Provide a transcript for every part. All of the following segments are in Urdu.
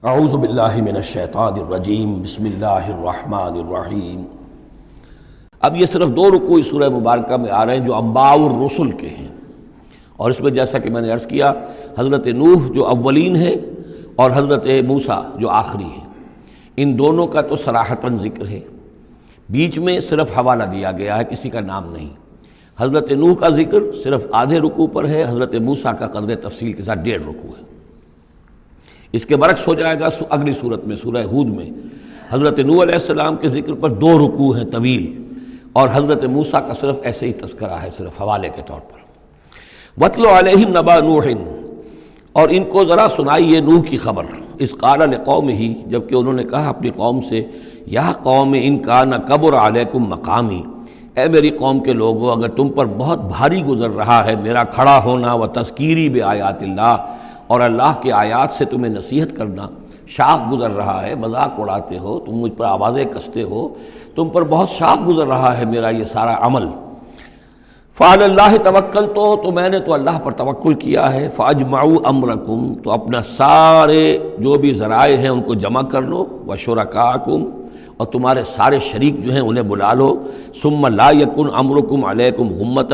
اعوذ باللہ من الشیطان الرجیم بسم اللہ الرحمن الرحیم۔ اب یہ صرف دو رکوع اس سورہ مبارکہ میں آ رہے ہیں جو انباء الرسل کے ہیں، اور اس میں جیسا کہ میں نے عرض کیا حضرت نوح جو اولین ہیں اور حضرت موسیٰ جو آخری ہیں، ان دونوں کا تو صراحتاً ذکر ہے، بیچ میں صرف حوالہ دیا گیا ہے، کسی کا نام نہیں۔ حضرت نوح کا ذکر صرف آدھے رکوع پر ہے، حضرت موسیٰ کا قدر تفصیل کے ساتھ 1.5 رکوع ہے۔ اس کے برعکس ہو جائے گا اگلی صورت میں، سورہ ہود میں حضرت نوح علیہ السلام کے ذکر پر 2 رکوع ہیں طویل، اور حضرت موسیٰ کا صرف ایسے ہی تذکرہ ہے، صرف حوالے کے طور پر۔ وَاتْلُ عَلَيْهِمْ نَبَأَ نُوحٍ، اور ان کو ذرا سنائیے نوح کی خبر۔ اذ قال لقومہ، جبکہ انہوں نے کہا اپنی قوم سے، یا قوم ان کان کبر علیکم مقامی، اے میری قوم کے لوگوں اگر تم پر بہت بھاری گزر رہا ہے میرا کھڑا ہونا، و تذکیری بآیات اللہ، اور اللہ کے آیات سے تمہیں نصیحت کرنا، شاق گزر رہا ہے، مذاق اڑاتے ہو تم، مجھ پر آوازیں کستے ہو، تم پر بہت شاق گزر رہا ہے میرا یہ سارا عمل۔ فعلی اللہ توکلت، تو میں نے تو اللہ پر توکل کیا ہے۔ فاجمعوا امرکم، تو اپنا سارے جو بھی ذرائع ہیں ان کو جمع کر لو، وشرکاکم، اور تمہارے سارے شریک جو ہیں انہیں بلا لو۔ ثم لا یکن امرکم علیکم غمۃ،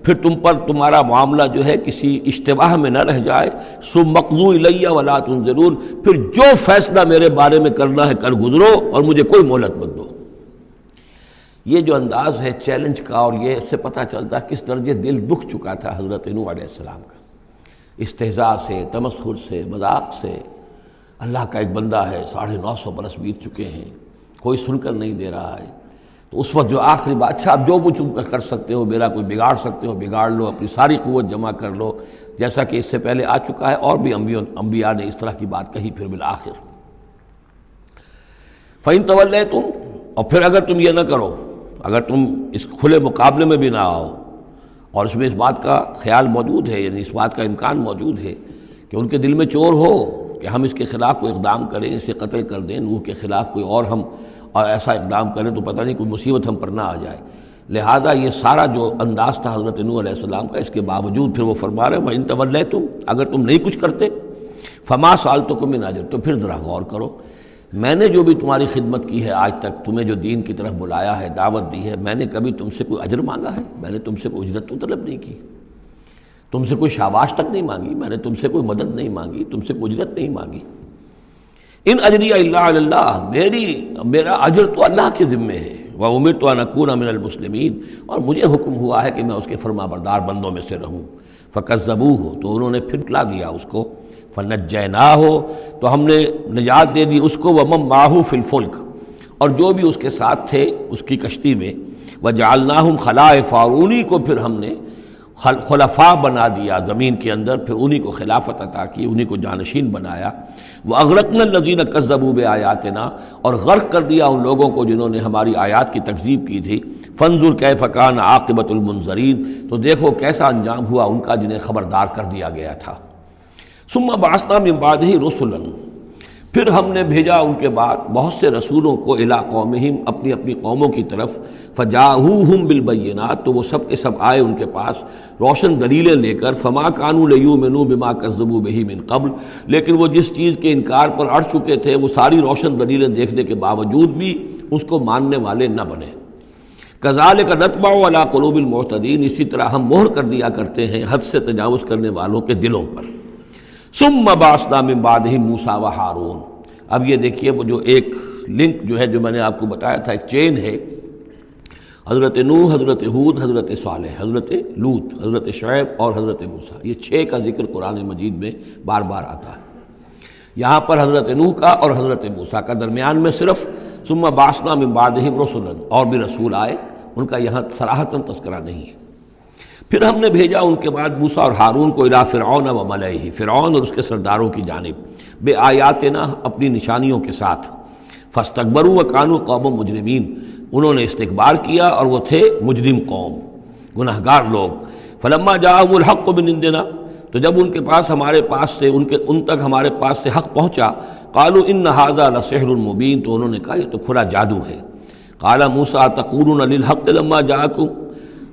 پھر تم پر تمہارا معاملہ جو ہے کسی اشتباہ میں نہ رہ جائے۔ ثم اقضوا الی ولا تنظرون، پھر جو فیصلہ میرے بارے میں کرنا ہے کر گزرو اور مجھے کوئی مہلت مت دو۔ یہ جو انداز ہے چیلنج کا، اور یہ اس سے پتہ چلتا ہے کس درجے دل دکھ چکا تھا حضرت نوح علیہ السلام کا، استہزاء سے، تمسخر سے، مذاق سے۔ اللہ کا ایک بندہ ہے، 950 برس بیت چکے ہیں، کوئی سن کر نہیں دے رہا ہے، تو اس وقت جو آخری بات، اچھا اب جو تم کر سکتے ہو، میرا کوئی بگاڑ سکتے ہو بگاڑ لو، اپنی ساری قوت جمع کر لو، جیسا کہ اس سے پہلے آ چکا ہے، اور بھی انبیاء نے اس طرح کی بات کہی۔ پھر بالآخر فَإِن تَوَلَّيْتُمْ، اور پھر اگر تم یہ نہ کرو، اگر تم اس کھلے مقابلے میں بھی نہ آؤ، اور اس میں اس بات کا خیال موجود ہے، یعنی اس بات کا امکان موجود ہے کہ ان کے دل میں چور ہو کہ ہم اس کے خلاف کوئی اقدام کریں، اسے قتل کر دیں، نوح کے خلاف کوئی اور ہم ایسا اقدام کریں تو پتہ نہیں کوئی مصیبت ہم پر نہ آ جائے۔ لہذا یہ سارا جو انداز تھا حضرت نوح علیہ السلام کا، اس کے باوجود پھر وہ فرما رہے ہیں وَإِن تَوَلَّيْتُمْ، اگر تم نہیں کچھ کرتے، فَمَا سَأَلْتُكُم مِّنْ أَجْرٍ، تو پھر ذرا غور کرو، میں نے جو بھی تمہاری خدمت کی ہے آج تک، تمہیں جو دین کی طرف بلایا ہے، دعوت دی ہے، میں نے کبھی تم سے کوئی اجر مانگا ہے؟ میں نے تم سے کوئی اجرت تو طلب نہیں کی، تم سے کوئی شاباش تک نہیں مانگی، میں نے تم سے کوئی مدد نہیں مانگی، تم سے کوئی اجرت نہیں مانگی۔ ان اجری الا علی اللہ، میرا اجر تو اللہ کے ذمے ہے۔ وامرت ان اکون من المسلمین، اور مجھے حکم ہوا ہے کہ میں اس کے فرما بردار بندوں میں سے رہوں۔ فکذبوہ، تو انہوں نے پھٹلا دیا اس کو۔ فنجیناہ، تو ہم نے نجات دے دی اس کو، ومن معہ فی الفلک، اور جو بھی اس کے ساتھ تھے اس کی کشتی میں۔ وجعلناہم خلائف، اور انہی کو پھر ہم نے خلفاء بنا دیا زمین کے اندر، پھر انہی کو خلافت عطا کی، انہی کو جانشین بنایا۔ وَأَغْرَقْنَا الَّذِينَ كَذَّبُوا بِآيَاتِنَا، اور غرق کر دیا ان لوگوں کو جنہوں نے ہماری آیات کی تکذیب کی تھی۔ فَانظُرْ كَيْفَ كَانَ عَاقِبَةُ الْمُنذَرِينَ، تو دیکھو کیسا انجام ہوا ان کا جنہیں خبردار کر دیا گیا تھا۔ ثُمَّ بَعَثْنَا مِن بَعْدِهِ رُسُلًا، پھر ہم نے بھیجا ان کے بعد بہت سے رسولوں کو، الی قومہم، اپنی اپنی قوموں کی طرف۔ فجاءوہم بالبینات، تو وہ سب کے سب آئے ان کے پاس روشن دلیلیں لے کر۔ فما کانوا لیؤمنوا بما کذبوا بہ من قبل، لیکن وہ جس چیز کے انکار پر اڑ چکے تھے وہ ساری روشن دلیلیں دیکھنے کے باوجود بھی اس کو ماننے والے نہ بنے۔ کذالک نطبع علی قلوب المعتدین، اسی طرح ہم مہر کر دیا کرتے ہیں حد سے تجاوز کرنے والوں کے دلوں پر۔ ثم بعثنا من بعدہم موسیٰ و ہارون، اب یہ دیکھیے وہ جو ایک لنک جو ہے جو میں نے آپ کو بتایا تھا، ایک چین ہے، حضرت نوح، حضرت ہود، حضرت صالح، حضرت لوط، حضرت شعیب اور حضرت موسیٰ، یہ 6 کا ذکر قرآن مجید میں بار بار آتا ہے۔ یہاں پر حضرت نوح کا اور حضرت موسیٰ کا، درمیان میں صرف ثم بعثنا من بعدہم رسلا، اور بھی رسول آئے، ان کا یہاں صراحتاً تذکرہ نہیں ہے۔ پھر ہم نے بھیجا ان کے بعد موسیٰ اور ہارون کو الی فرعون و ملئہ، فرعون اور اس کے سرداروں کی جانب، بے آیاتنا، اپنی نشانیوں کے ساتھ۔ فاستکبروا وکانوا قوما مجرمین، انہوں نے استکبار کیا اور وہ تھے مجرم قوم، گناہگار لوگ۔ فلما جاءهم الحق من عندنا، تو جب ان کے پاس ہمارے پاس سے ان تک ہمارے پاس سے حق پہنچا، قالوا ان ھذا لسحر مبین، تو انہوں نے کہا یہ تو کھلا جادو ہے۔ قال موسیٰ تقولون للحق لما جاءکم،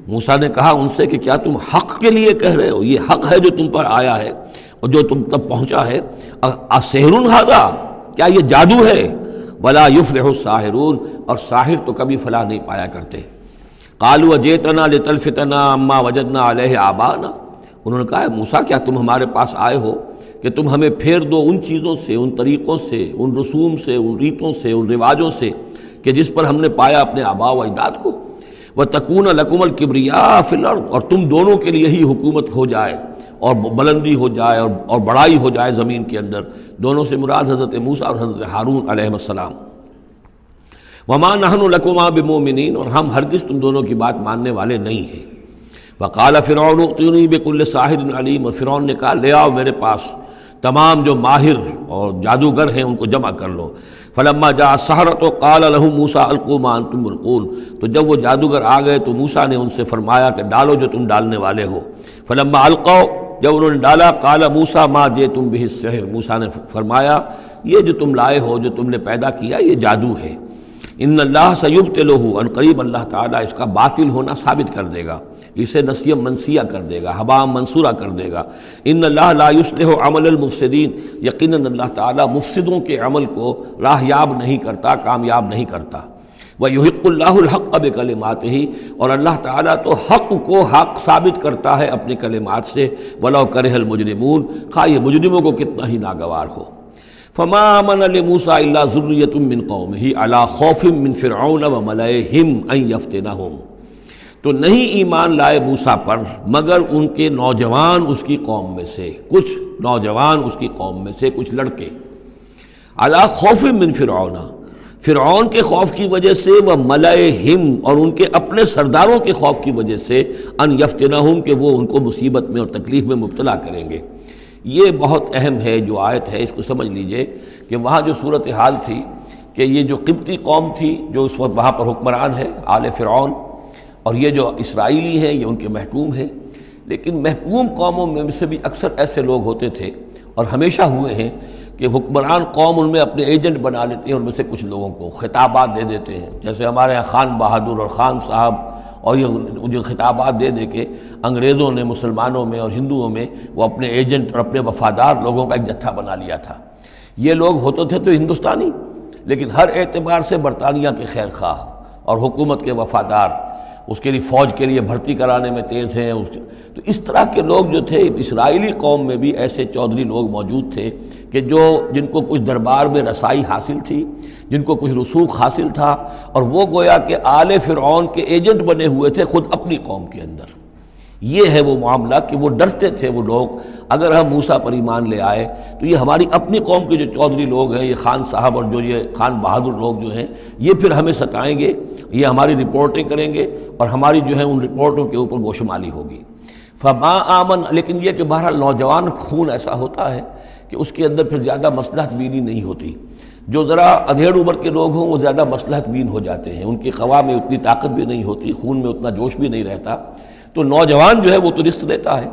موسیٰ نے کہا ان سے کہ کیا تم حق کے لیے کہہ رہے ہو، یہ حق ہے جو تم پر آیا ہے اور جو تم تک پہنچا ہے۔ اسحر ھذا، کیا یہ جادو ہے؟ ولا یفلح الساحرون، اور ساحر تو کبھی فلاح نہیں پایا کرتے۔ قالوا اجئتنا لتلفتنا عما وجدنا علیہ آباءنا، انہوں نے کہا موسیٰ کیا تم ہمارے پاس آئے ہو کہ تم ہمیں پھیر دو ان چیزوں سے، ان طریقوں سے، ان رسوم سے، ان ریتوں سے، ان رواجوں سے کہ جس پر ہم نے پایا اپنے آباء و اجداد کو، وَتَكُونَ لَكُمُ الْكِبْرِيَاءُ فِي الْأَرْضِ، اور تم دونوں کے لیے ہی حکومت ہو جائے اور بلندی ہو جائے اور بڑائی ہو جائے زمین کے اندر۔ دونوں سے مراد حضرت موسیٰ اور حضرت ہارون علیہ السلام۔ وَمَا نَحْنُ لَكُمَا بِمُؤْمِنِينَ، اور ہم ہرگز تم دونوں کی بات ماننے والے نہیں ہیں۔ وَقَالَ فِرْعَوْنُ ائْتُونِي بِكُلِّ سَاحِرٍ عَلِيمٍ، اور فرعون نے کہا لے آؤ میرے پاس تمام جو ماہر اور جادوگر ہیں ان کو جمع کر لو۔ فلما جاء السحرۃ قال لهم موسیٰ القوا ما انتم ملقون، تو جب وہ جادوگر آ گئے تو موسیٰ نے ان سے فرمایا کہ ڈالو جو تم ڈالنے والے ہو۔ فلما القوا، جب انہوں نے ڈالا، قال موسیٰ ما جئتم به السحر، موسیٰ نے فرمایا یہ جو تم لائے ہو، جو تم نے پیدا کیا، یہ جادو ہے۔ ان اللہ سیبطلہ، ان قریب اللہ تعالیٰ اس کا باطل ہونا ثابت کر دے گا، اسے نسیہ منسیہ کر دے گا، ہبا منصورہ کر دے گا۔ ان اللہ لا یصلح عمل المفسدین، یقیناً اللہ تعالیٰ مفسدوں کے عمل کو راہیاب نہیں کرتا، کامیاب نہیں کرتا۔ وَيُحِقُّ اللَّهُ الْحَقَّ بِكَلِمَاتِهِ، اور اللہ تعالیٰ تو حق کو حق ثابت کرتا ہے اپنے کلمات سے، وَلَوْ كَرِهَ الْمُجْرِمُونَ، خواہ یہ مجرموں کو کتنا ہی ناگوار ہو۔ فما آمن لموسیٰ الا ذریۃ من قومہ علی خوف من فرعون وملئہم ان یفتنہم، تو نہیں ایمان لائے موسیٰ پر مگر ان کے نوجوان اس کی قوم میں سے، کچھ نوجوان اس کی قوم میں سے، کچھ لڑکے، علی خوف من فرعون، فرعون کے خوف کی وجہ سے، وملئہم، اور ان کے اپنے سرداروں کے خوف کی وجہ سے، ان یفتنہم، کہ وہ ان کو مصیبت میں اور تکلیف میں مبتلا کریں گے۔ یہ بہت اہم ہے جو آیت ہے، اس کو سمجھ لیجئے کہ وہاں جو صورتحال تھی کہ یہ جو قبطی قوم تھی جو اس وقت وہاں پر حکمران ہے آل فرعون، اور یہ جو اسرائیلی ہیں یہ ان کے محکوم ہیں، لیکن محکوم قوموں میں سے بھی اکثر ایسے لوگ ہوتے تھے اور ہمیشہ ہوئے ہیں کہ حکمران قوم ان میں اپنے ایجنٹ بنا لیتے ہیں، ان میں سے کچھ لوگوں کو خطابات دے دیتے ہیں، جیسے ہمارے یہاں خان بہادر اور خان صاحب، اور یہ جو خطابات دے دے کے انگریزوں نے مسلمانوں میں اور ہندوؤں میں وہ اپنے ایجنٹ اور اپنے وفادار لوگوں کا ایک جتھا بنا لیا تھا۔ یہ لوگ ہوتے تھے تو ہندوستانی، لیکن ہر اعتبار سے برطانیہ کے خیر خواہ اور حکومت کے وفادار، اس کے لیے فوج کے لیے بھرتی کرانے میں تیز ہیں۔ تو اس طرح کے لوگ جو تھے اسرائیلی قوم میں بھی ایسے چودھری لوگ موجود تھے کہ جن کو کچھ دربار میں رسائی حاصل تھی، جن کو کچھ رسوخ حاصل تھا، اور وہ گویا کہ آل فرعون کے ایجنٹ بنے ہوئے تھے خود اپنی قوم کے اندر۔ یہ ہے وہ معاملہ کہ وہ ڈرتے تھے وہ لوگ، اگر ہم موسیٰ پر ایمان لے آئے تو یہ ہماری اپنی قوم کے جو چودھری لوگ ہیں، یہ خان صاحب اور جو یہ خان بہادر لوگ جو ہیں، یہ پھر ہمیں ستائیں گے، یہ ہماری رپورٹیں کریں گے اور ہماری جو ہے ان رپورٹوں کے اوپر گوشمالی ہوگی۔ فما آمن، لیکن یہ کہ بہرحال نوجوان خون ایسا ہوتا ہے کہ اس کے اندر پھر زیادہ مصلحت بینی نہیں ہوتی۔ جو ذرا ادھیڑ عمر کے لوگ ہوں وہ زیادہ مصلحت بین ہو جاتے ہیں، ان کی خوا میں اتنی طاقت بھی نہیں ہوتی، خون میں اتنا جوش بھی نہیں رہتا، تو نوجوان جو ہے وہ تو رزق لیتا ہے۔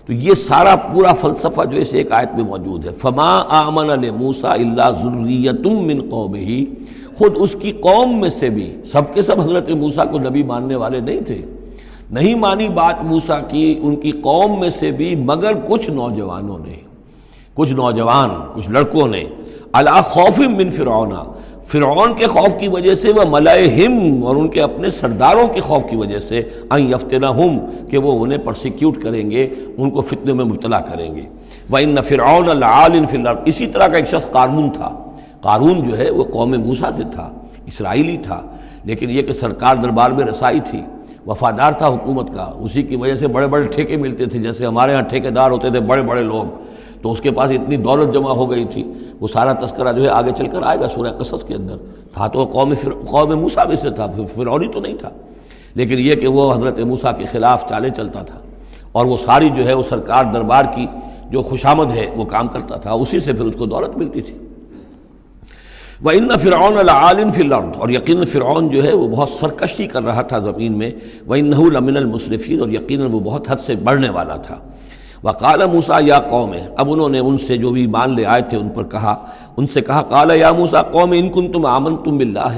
تو یہ سارا پورا فلسفہ جو اس ایک آیت میں موجود ہے۔ فما آمن لموسیٰ الا ذریۃ من قومہ، خود اس کی قوم میں سے بھی، سب کے سب حضرت موسیٰ کو نبی ماننے والے نہیں تھے، نہیں مانی بات موسیٰ کی ان کی قوم میں سے بھی مگر کچھ نوجوانوں نے، کچھ نوجوان، کچھ لڑکوں نے، علی خوف من فرعون، فرعون کے خوف کی وجہ سے، وہ ملئہم، اور ان کے اپنے سرداروں کے خوف کی وجہ سے، ان یفتنہم، کہ وہ انہیں پرسیکیوٹ کریں گے، ان کو فتنے میں مبتلا کریں گے۔ وَإِنَّ فِرْعَوْنَ لَعَالٍ فِي الْأَرْضِ، اسی طرح کا ایک شخص قارون تھا۔ قارون جو ہے وہ قوم موسیٰ سے تھا، اسرائیلی تھا، لیکن یہ کہ سرکار دربار میں رسائی تھی، وفادار تھا حکومت کا، اسی کی وجہ سے بڑے بڑے ٹھیکے ملتے تھے، جیسے ہمارے ہاں ٹھیکیدار ہوتے تھے بڑے بڑے لوگ، تو اس کے پاس اتنی دولت جمع ہو گئی تھی۔ وہ سارا تذکرہ جو ہے آگے چل کر آئے گا سورہ قصص کے اندر، تھا تو قوم موسیٰ میں سے تھا، فرعونی تو نہیں تھا، لیکن یہ کہ وہ حضرت موسیٰ کے خلاف چالیں چلتا تھا، اور وہ ساری جو ہے وہ سرکار دربار کی جو خوشامد ہے وہ کام کرتا تھا، اسی سے پھر اس کو دولت ملتی تھی۔ وَإِنَّ فِرْعَوْنَ لَعَالٍ فِي الْأَرْضِ، اور یقیناً فرعون جو ہے وہ بہت سرکشی کر رہا تھا زمین میں، وَإِنَّهُ لَمِنَ الْمُسْرِفِينَ، اور یقیناً وہ بہت حد سے بڑھنے والا تھا۔ وقال موسیٰ یا قوم، اب انہوں نے ان سے جو بھی ایمان لے آئے تھے ان سے کہا قال یا موسیٰ قوم ان کنتم آمنتم باللہ،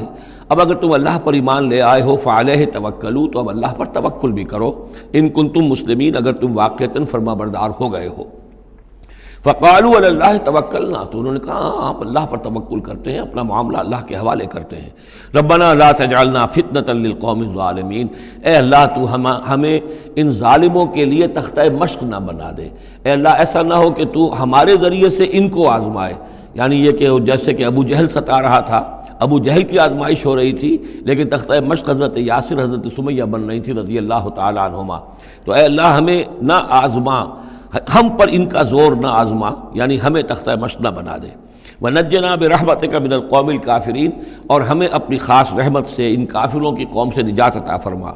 اب اگر تم اللہ پر ایمان لے آئے ہو فعلیہ توکلوا، تو اب اللہ پر توکل بھی کرو، ان کنتم مسلمین، اگر تم واقعتاً فرما بردار ہو گئے ہو۔ فقالوا علی اللہ توکلنا، تو انہوں نے کہا ہاں ہم اللہ پر توکل کرتے ہیں، اپنا معاملہ اللہ کے حوالے کرتے ہیں۔ ربنا لا تجعلنا فتنة للقوم الظالمین، اے اللہ تو ہمیں ان ظالموں کے لیے تختہ مشق نہ بنا دے، اے اللہ ایسا نہ ہو کہ تو ہمارے ذریعے سے ان کو آزمائے، یعنی یہ کہ جیسے کہ ابو جہل ستا رہا تھا، ابو جہل کی آزمائش ہو رہی تھی، لیکن تختہ مشق حضرت یاسر حضرت سمیہ بن رہی تھی رضی اللہ تعالیٰ عنہما، تو اے اللہ ہمیں نہ آزما، ہم پر ان کا زور نہ آزما، یعنی ہمیں تختہ مشق نہ بنا دے۔ وَنَجِّنَا بِرَحْمَتِكَ مِنَ الْقَوْمِ الْكَافِرِينَ، اور ہمیں اپنی خاص رحمت سے ان کافروں کی قوم سے نجات عطا فرما۔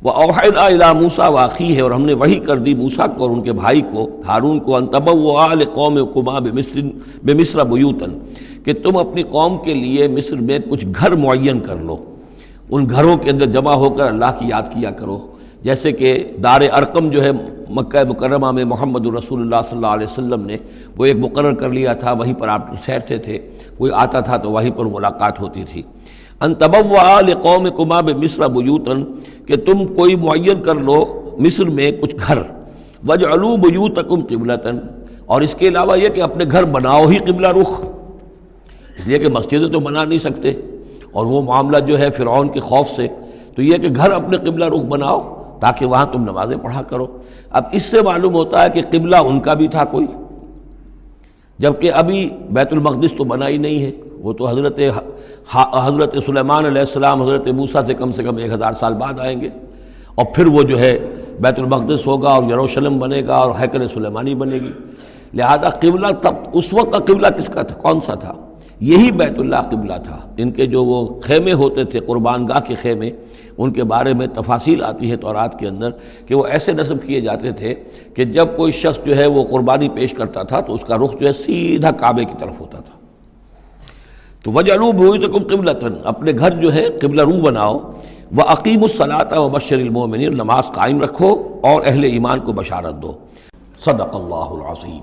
وَأَوْحَيْنَا إِلَىٰ مُوسَىٰ وَأَخِيهِ، اور ہم نے وحی کر دی موسیٰ کو اور ان کے بھائی کو ہارون کو، أَن تَبَوَّآ لِقَوْمِكُمَا بِمِصْرَ بُيُوتًا، کہ تم اپنی قوم کے لیے مصر میں کچھ گھر معین کر لو، ان گھروں کے اندر جمع ہو کر اللہ کی یاد کیا کرو، جیسے کہ دار ارقم جو ہے مکہ مکرمہ میں محمد رسول اللہ صلی اللہ علیہ وسلم نے وہ ایک مقرر کر لیا تھا، وہیں پر آپ ٹھہرتے تھے، کوئی آتا تھا تو وہیں پر ملاقات ہوتی تھی۔ ان تبوأ لقومکما بمصر بیوتا، کہ تم کوئی معین کر لو مصر میں کچھ گھر، واجعلوا بیوتکم قبلۃ، اور اس کے علاوہ یہ کہ اپنے گھر بناؤ ہی قبلہ رخ، اس لیے کہ مسجدیں تو بنا نہیں سکتے، اور وہ معاملہ جو ہے فرعون کے خوف سے، تو یہ کہ گھر اپنے قبلہ رخ بناؤ تاکہ وہاں تم نمازیں پڑھا کرو۔ اب اس سے معلوم ہوتا ہے کہ قبلہ ان کا بھی تھا کوئی، جبکہ ابھی بیت المقدس تو بنا ہی نہیں ہے، وہ تو حضرت سلیمان علیہ السلام حضرت موسیٰ سے کم 1000 سال بعد آئیں گے، اور پھر وہ جو ہے بیت المقدس ہوگا اور یروشلم بنے گا اور ہیکل سلیمانی بنے گی، لہذا قبلہ تب اس وقت کا قبلہ کس کا تھا، کون سا تھا؟ یہی بیت اللہ قبلہ تھا۔ ان کے جو وہ خیمے ہوتے تھے قربان گاہ کے خیمے، ان کے بارے میں تفاصیل آتی ہے تورات کے اندر کہ وہ ایسے نصب کیے جاتے تھے کہ جب کوئی شخص جو ہے وہ قربانی پیش کرتا تھا تو اس کا رخ جو ہے سیدھا کعبے کی طرف ہوتا تھا۔ تو وَجْعَلُوا بُيُوتَكُمْ قِبْلَةً، اپنے گھر جو ہے قبلہ رو بناؤ، وَأَقِيمُوا الصَّلَاةَ وَبَشِّرِ الْمُؤْمِنِينَ، نماز قائم رکھو اور اہل ایمان کو بشارت دو۔ صدق اللہ العظیم۔